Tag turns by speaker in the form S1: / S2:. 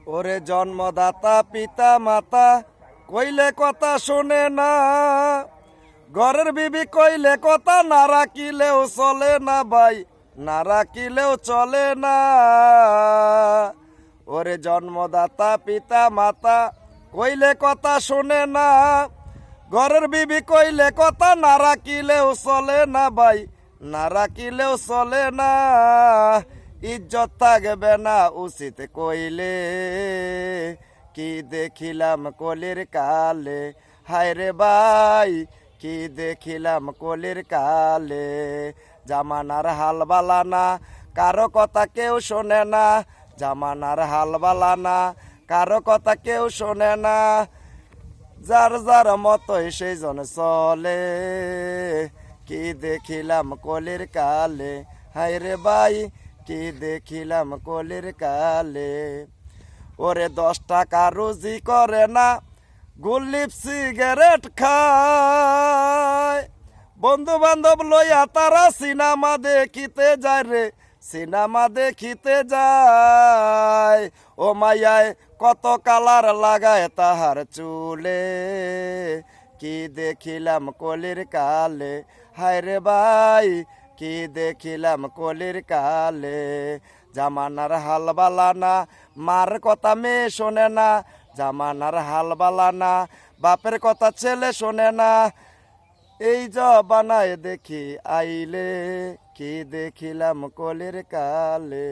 S1: ওরে জন্মদাতা পিতা মাতা কইলে কথা শোনে না, ঘরের বিবি কইলে কথা না রাখিলেও চলে না ভাই, না রাখিলেও চলে না। ওরে জন্মদাতা পিতা মাতা কইলে কথা শোনে না, ঘরের বিবি কইলে কথা না রাখিলেও চলে না ভাই, না রাখিলেও চলে না। ইজ্জত থাকবে না উচিত কইলে, কি দেখিলাম কলির কালে, হায় রে ভাই কি দেখিলাম কলির কালে। জামানার হাল বালানা কারো কথা কেউ শোনে না, জামানার হাল বালানা কারো কথা কেউ শোনে না। যার যার মতোই সেই জন চলে, কি দেখিলাম কলির কালে, হায় রে ভাই কি দেখিলাম কলির কালে। ওরে 10 টাকা রুজি করে না, গুলিপ সিগারেট খায়, বন্ধু বান্ধব লইয়া তারা সিনেমা দেখিতে যায় রে, সিনেমা দেখিতে যায়। ও মায়ায় কত কালার লাগায় তাহার চুলে, কি দেখিলাম কলির কালে, হায় রে ভাই কি দেখিলাম কলির কালে। জামানার হাল বালানা মার কথা মেয়ে শোনে না, জামানার হাল বালানা বাপের কথা ছেলে শোনে না। এই জবানায় দেখি আইলে, কি দেখিলাম কলির কালে।